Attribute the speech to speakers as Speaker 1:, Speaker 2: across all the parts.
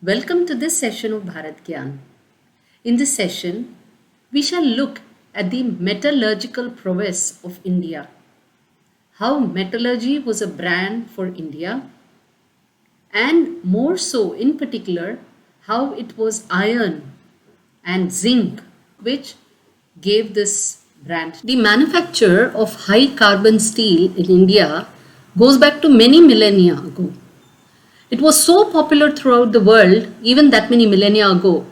Speaker 1: Welcome to this session of Bharat Gyan. In this session, we shall look at the metallurgical prowess of India, how metallurgy was a brand for India, and more so in particular, how it was iron and zinc which gave this brand. The manufacture of high carbon steel in India goes back to many millennia ago. It was so popular throughout the world, even that many millennia ago,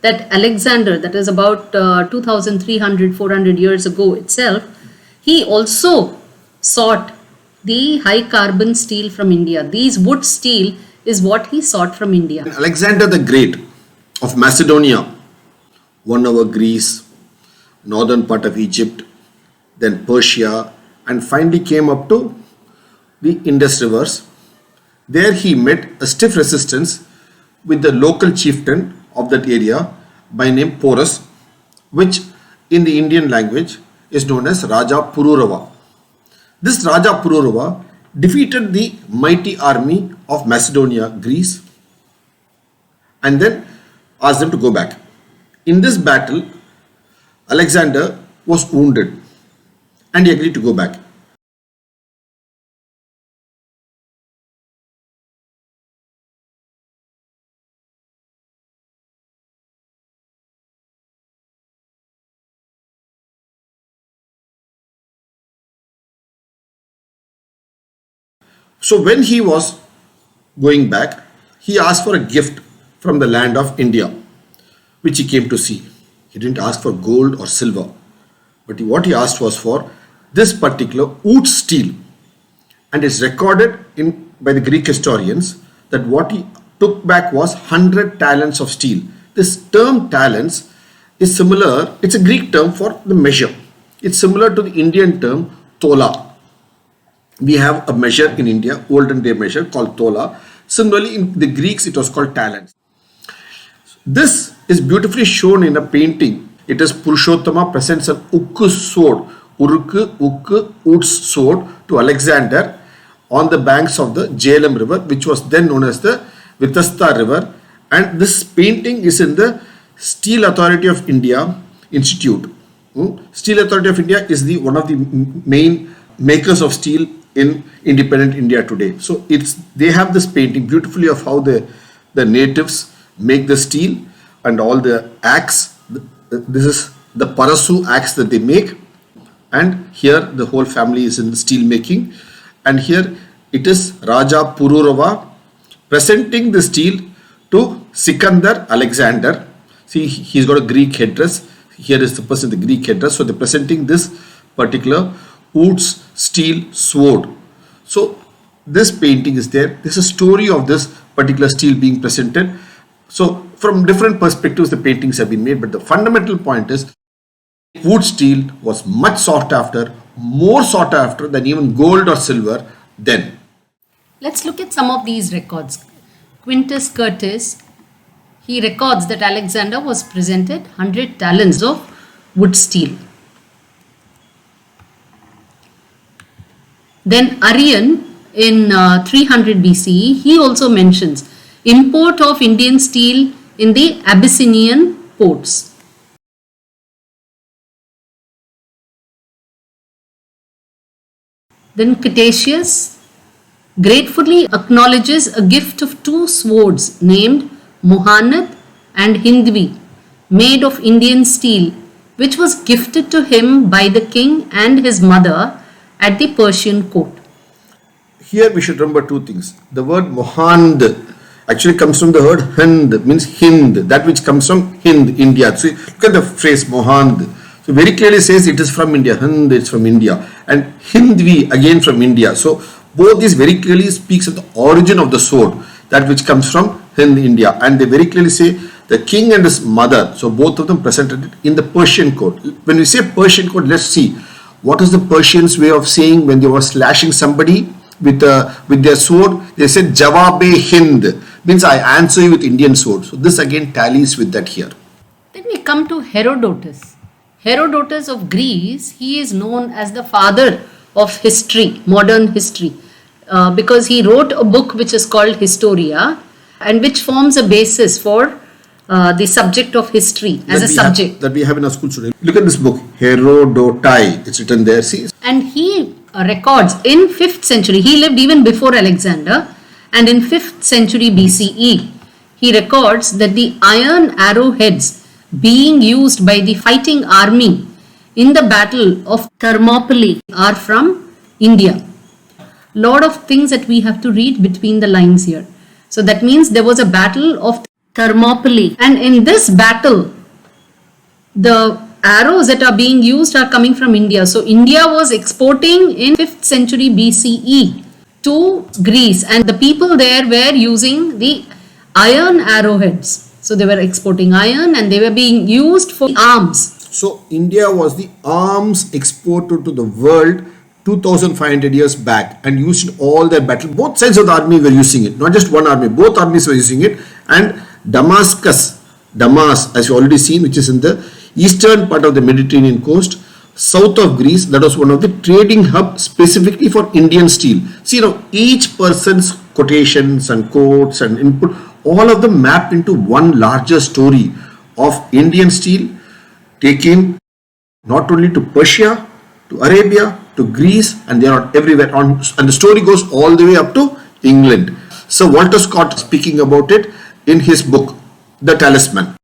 Speaker 1: that Alexander, that is about 2300, 400 years ago itself, he also sought the high carbon steel from India. These wood steel is what he sought from India.
Speaker 2: Alexander the Great of Macedonia won over Greece, northern part of Egypt, then Persia, and finally came up to the Indus rivers. There he met a stiff resistance with the local chieftain of that area by name Porus, which in the Indian language is known as Raja Pururava. This Raja Pururava defeated the mighty army of Macedonia, Greece, and then asked them to go back. In this battle, Alexander was wounded and he agreed to go back. So when he was going back, he asked for a gift from the land of India, which he came to see. He didn't ask for gold or silver, but what he asked was for this particular wood steel. And it's recorded in by the Greek historians that what he took back was 100 talents of steel. This term talents is similar, it's a Greek term for the measure. It's similar to the Indian term tola. We have a measure in India, olden day measure called tola. Similarly, in the Greeks, it was called talents. This is beautifully shown in a painting. It is Purushottama presents an ukku sword, ukku wood sword to Alexander on the banks of the Jhelum river, which was then known as the Vitasta river. And this painting is in the Steel Authority of India Institute. Steel Authority of India is the one of the main makers of steel in independent India today. So they have this painting beautifully of how the natives make the steel and all the axe. This is the Parasu axe that they make, and here the whole family is in the steel making, and here it is Raja Pururava presenting the steel to Sikandar Alexander. See, he's got a Greek headdress. Here is the person the Greek headdress. So they're presenting this particular wood's steel sword. So this painting is there. There's a story of this particular steel being presented. So from different perspectives the paintings have been made, but the fundamental point is wood steel was much sought after, more sought after than even gold or silver then.
Speaker 1: Let's look at some of these records. Quintus Curtius, he records that Alexander was presented 100 talents of wood steel. Then Arrian in 300 BCE, he also mentions import of Indian steel in the Abyssinian ports. Then Ctesias gratefully acknowledges a gift of two swords named Mohanad and Hindvi, made of Indian steel, which was gifted to him by the king and his mother at the Persian court.
Speaker 2: Here we should remember two things. The word Mohand actually comes from the word Hind, means Hind, that which comes from Hind, India. So look at the phrase Mohand. So very clearly says it is from India. Hind, it's from India. And Hindvi, again from India. So both these very clearly speaks of the origin of the sword, that which comes from Hind, India. And they very clearly say the king and his mother, so both of them presented it in the Persian court. When we say Persian court, let's see. What is the Persians' way of saying when they were slashing somebody with their sword? They said Jawabe Hind, means I answer you with Indian sword. So this again tallies with that here.
Speaker 1: Then we come to Herodotus. Herodotus of Greece, he is known as the father of history, modern history, because he wrote a book which is called Historia, and which forms a basis for the subject of history as a subject.
Speaker 2: That we have in our school today. Look at this book, Herodotus. It's written there. See,
Speaker 1: And he records in 5th century, he lived even before Alexander, and in 5th century BCE, he records that the iron arrowheads being used by the fighting army in the battle of Thermopylae are from India. Lot of things that we have to read between the lines here. So that means there was a battle of Thermopylae, and in this battle, the arrows that are being used are coming from India. So India was exporting in 5th century BCE to Greece, and the people there were using the iron arrowheads. So they were exporting iron and they were being used for arms.
Speaker 2: so India was the arms exporter to the world 2500 years back and used in all their battle. Both sides of the army were using it, not just one army, both armies were using it. And Damas, as you already seen, which is in the eastern part of the Mediterranean coast, south of Greece, that was one of the trading hub specifically for Indian steel. See, each person's quotations and quotes and input, all of them mapped into one larger story of Indian steel taken not only to Persia, to Arabia, to Greece, and they are everywhere. And the story goes all the way up to England. So Walter Scott speaking about it in his book, The Talisman.